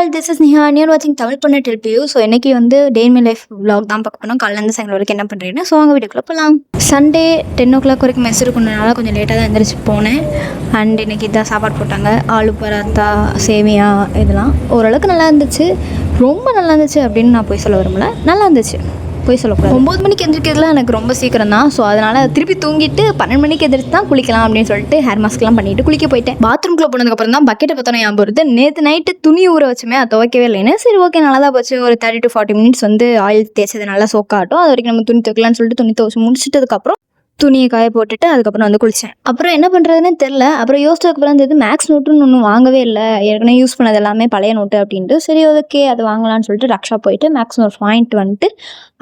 All, this is Niha and you're watching Tamil பொண்ணு tell you. So இன்றைக்கி வந்து day in my life vlog தான் பார்க்க போனோம். காலையிலேருந்து சாயங்காலம் வரைக்கும் என்ன பண்ணுறீங்கன்னா, ஸோ அவங்க வீட்டுக்குள்ளே போகலாம். சண்டே 10 o'clock வரைக்கும் மெஸ் இருக்குனால கொஞ்சம் லேட்டாக தான் எழுந்திரிச்சு போனேன். அண்ட் இன்றைக்கி இதான் சாப்பாடு போட்டாங்க. ஆலு பராத்தா, சேமியா, இதெல்லாம் ஓரளவுக்கு நல்லா இருந்துச்சு. ரொம்ப நல்லா இருந்துச்சு அப்படின்னு நான் போய் சொல்ல விரும்பல, நல்லா இருந்துச்சு, போய் சொல்லக்கூடாது. 9 மணிக்கு எந்திரிக்கிறதுலாம் எனக்கு ரொம்ப சீக்கிரம் தான். ஸோ அதனால் திருப்பி தூங்கிட்டு 12 மணிக்கு எதிர்த்து தான் குளிக்கலாம் அப்படின்னு சொல்லிட்டு ஹேர் மாஸ்க்லாம் பண்ணிவிட்டு குளிக்க போயிட்டேன். பாத்ரூம்குள்ளே போனதுக்கப்புறம் தான் பக்கெட்டை பார்த்தோன்னா ஞாபகம் வருது. நேற்று நைட்டு துணி ஊற வச்சுமே அது துவைக்கவே இல்லைன்னு. சரி ஓகே, நல்லா தான் போச்சு. ஒரு 30 to 40 minutes வந்து ஆயில் தேய்ச்சது நல்லா சோக்காட்டும். அது வரைக்கும் நம்ம துணி துவைக்கலான்னு சொல்லிட்டு துணி துவைச்சு முடிச்சிட்டதுக்கப்புறம் துணியை காய போட்டுட்டு அதுக்கப்புறம் வந்து குளித்தேன். அப்புறம் என்ன பண்ணுறதுன்னு தெரில. அப்புறம் யோசிச்சதுக்கப்புறம் இருந்தது மேக்ஸ் நோட்டுன்னு ஒன்றும் வாங்கவே இல்லை. ஏற்கனவே யூஸ் பண்ணது எல்லாமே பழைய நோட்டு அப்படின்ட்டு சரி ஓகே அது வாங்கலான்னு சொல்லிட்டு ரக்ஷா போயிட்டு மேக்ஸ் நோட் வாங்கிட்டு வந்துட்டு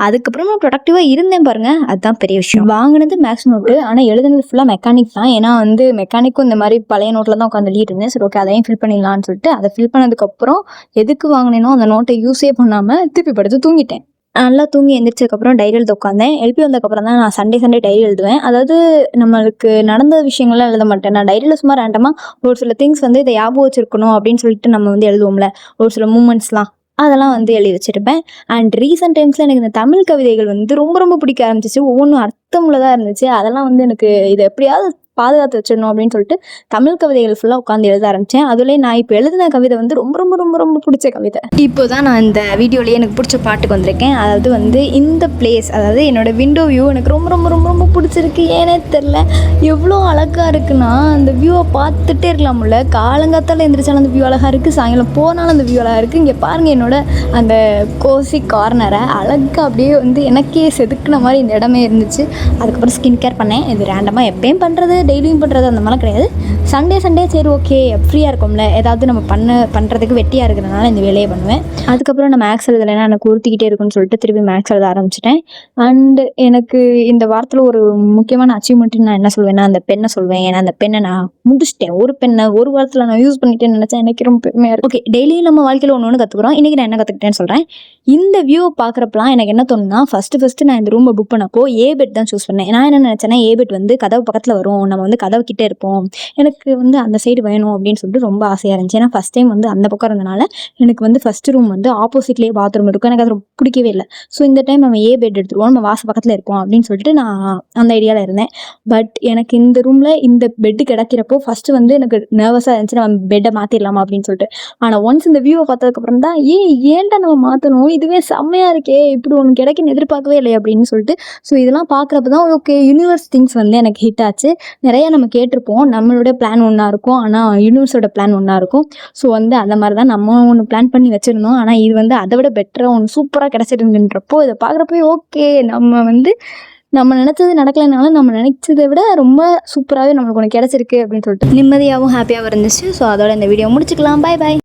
அதுக்கப்புறம் நான் ப்ரொடக்டிவாக இருந்தேன் பாருங்கள். அதுதான் பெரிய விஷயம். வாங்கினது மேக்ஸ் நோட்டு, ஆனால் எழுதுனது ஃபுல்லாக மெக்கானிக் தான். ஏன்னா வந்து மெக்கானிக்கும் இந்த மாதிரி பழைய நோட்டில் தான் உட்காந்து எழுதிட்டு இருந்தேன். சரி ஓகே அதையும் ஃபில் பண்ணிடலான்னு சொல்லிட்டு அதை ஃபில் பண்ணதுக்கப்புறம் எதுக்கு வாங்கினேனோ அந்த நோட்டை யூஸே பண்ணாமல் திருப்பி படுத்து தூங்கிட்டேன். நல்லா தூங்கி எழுந்திரிச்சதுக்கப்புறம் டைரி எழுத உட்காந்தேன். எழுப்பி வந்ததுக்கப்புறம் தான் நான் சண்டே டைரி எழுதுவேன். அதாவது நம்மளுக்கு நடந்த விஷயங்கள்லாம் எழுத மாட்டேன். நான் டைரியில் சும்மா ரேண்டமாக ஒரு சில திங்ஸ் வந்து இதை ஞாபகம் வச்சிருக்கணும் அப்படின்னு சொல்லிட்டு நம்ம வந்து எழுதுவோம்ல, ஒரு சில மூமெண்ட்ஸ்லாம் அதெல்லாம் வந்து எழுதி வச்சுருப்பேன். அண்ட் ரீசெண்ட் டைம்ஸில் எனக்கு இந்த தமிழ் கவிதைகள் வந்து ரொம்ப ரொம்ப பிடிக்க ஆரம்பிச்சிச்சு. ஒவ்வொன்றும் அர்த்தமுள்ளதாக இருந்துச்சு. அதெல்லாம் வந்து எனக்கு இதை எப்படியாவது பாதுகாத்து வச்சிடணும் அப்படின்னு சொல்லிட்டு தமிழ் கவிதைகள் ஃபுல்லாக உட்காந்து எழுத ஆரம்பித்தேன். அதுலேயே நான் இப்போ எழுதின கவிதை வந்து ரொம்ப ரொம்ப ரொம்ப ரொம்ப பிடிச்ச கவிதை. இப்போ தான் நான் இந்த வீடியோலேயே எனக்கு பிடிச்ச பாட்டுக்கு வந்திருக்கேன். அதாவது வந்து இந்த பிளேஸ், அதாவது என்னோடய விண்டோ வியூ எனக்கு ரொம்ப ரொம்ப ரொம்ப ரொம்ப பிடிச்சிருக்கு. ஏனே தெரில, எவ்வளோ அழகாக இருக்குன்னா அந்த வியூவை பார்த்துட்டே இருக்கலாம்ல. காலங்காத்தால் எழுந்திரிச்சாலும் அந்த வியூ அழகாக இருக்குது, சாயங்காலம் போனாலும் அந்த வியூ அழகாக இருக்குது. இங்கே பாருங்கள், என்னோட அந்த கோசி கார்னரை அழகாக அப்படியே வந்து எனக்கே செதுக்குன மாதிரி இந்த இடமே இருந்துச்சு. அதுக்கப்புறம் ஸ்கின் கேர் பண்ணேன். இது ரேண்டமாக எப்பயும் பண்ணுறது, டெய்லியும் பண்ணுறது அந்த மாதிரிலாம் கிடையாது. சண்டே சரி ஓகே ஃப்ரீயாக இருக்கும்ல, ஏதாவது நம்ம பண்ணுறதுக்கு வெட்டியாக இருக்கிறதுனால இந்த வேலையை பண்ணுவேன். அதுக்கப்புறம் நான் மேக்ஸ் எழுதலைன்னா எனக்கு உறுத்திக்கிட்டே இருக்குன்னு சொல்லிட்டு திருப்பி மேக்ஸ் எழுத ஆரம்பிச்சிட்டேன். அண்டு எனக்கு இந்த வாரத்தில் ஒரு முக்கியமான அச்சீவ்மெண்ட்டு நான் என்ன சொல்வேன்னா அந்த பெண்ணை சொல்வேன். ஏன்னா அந்த பெண்ணை நான் முடிச்சிட்டேன். ஒரு பெண்ணை ஒரு வாரத்தில் நான் யூஸ் பண்ணிட்டேன்னு நினச்சேன். எனக்கு ரொம்ப பெருமையாக இருக்குது. ஓகே, டெய்லியும் நம்ம வாழ்க்கையில் ஒன்று கற்றுக்குறோம். இன்றைக்கி நான் என்ன கற்றுக்கிட்டேன்னு சொல்கிறேன். இந்த வியூவை பார்க்குறப்பலாம் எனக்கு என்ன தோணுன்னா, ஃபஸ்ட்டு நான் இந்த ரூமை புக் பண்ணப்போ ஏ பெட் தான் சூஸ் பண்ணேன். நான் என்ன நினச்சேன்னா, ஏ பெட் வந்து கதவு பக்கத்தில் வரும், நம்ம வந்து கதவு கிட்டே இருப்போம், எனக்கு வந்து அந்த சைடு வேணும் அப்படின்னு சொல்லிட்டு ரொம்ப ஆசையாக இருந்துச்சு. ஏன்னா ஃபஸ்ட் டைம் வந்து அந்த பக்கம் இருந்தனால எனக்கு வந்து ஃபஸ்ட்டு ரூம் வந்து ஆப்போசிட்லேயே பாத்ரூம் இருக்கும். எனக்கு அது ரொம்ப பிடிக்கவே இல்லை. ஸோ இந்த டைம் நம்ம ஏ பெட் எடுத்துருவோம், நம்ம வாசல் பக்கத்தில் இருப்போம் அப்படின்னு சொல்லிட்டு நான் அந்த ஐடியாவில் இருந்தேன். பட் எனக்கு இந்த ரூமில் இந்த பெட்டு கிடைக்கிறப்போ ஃபஸ்ட்டு வந்து எனக்கு நர்வஸாக இருந்துச்சு, நம்ம பெட்டை மாற்றிடலாமா அப்படின்னு சொல்லிட்டு. ஆனால் ஒன்ஸ் இந்த வியூவை பார்த்ததுக்கப்புறம் தான் ஏன்டா நம்ம மாற்றணும், இதுவே செம்மையாக இருக்கே, இப்படி ஒன்று கிடைக்குன்னு எதிர்பார்க்கவே இல்லை அப்படின்னு சொல்லிட்டு. ஸோ இதெல்லாம் பார்க்குறப்ப தான் ஓகே யூனிவர்ஸ் திங்ஸ் வந்து எனக்கு ஹிட் ஆச்சு. நிறையா நம்ம கேட்டிருப்போம், நம்மளோட பிளான் ஒன்றா இருக்கும், ஆனால் யூனிவர்ஸோட பிளான் ஒன்றா இருக்கும். ஸோ வந்து அந்த மாதிரி தான் நம்ம ஒன்று பிளான் பண்ணி வச்சுருந்தோம். ஆனால் இது வந்து அதை விட பெட்டராக ஒன்று சூப்பராக கிடச்சிருங்கன்றப்போ இதை பார்க்குறப்போ ஓகே நம்ம நினச்சது நடக்கலைனாலும் நம்ம நினச்சதை விட ரொம்ப சூப்பராகவே நம்மளுக்கு ஒன்று கிடச்சிருக்கு அப்படின்னு சொல்லிட்டு நிம்மதியாகவும் ஹாப்பியாகவும் இருந்துச்சு. ஸோ அதோட இந்த வீடியோ முடிச்சுக்கலாம். பாய் பாய்.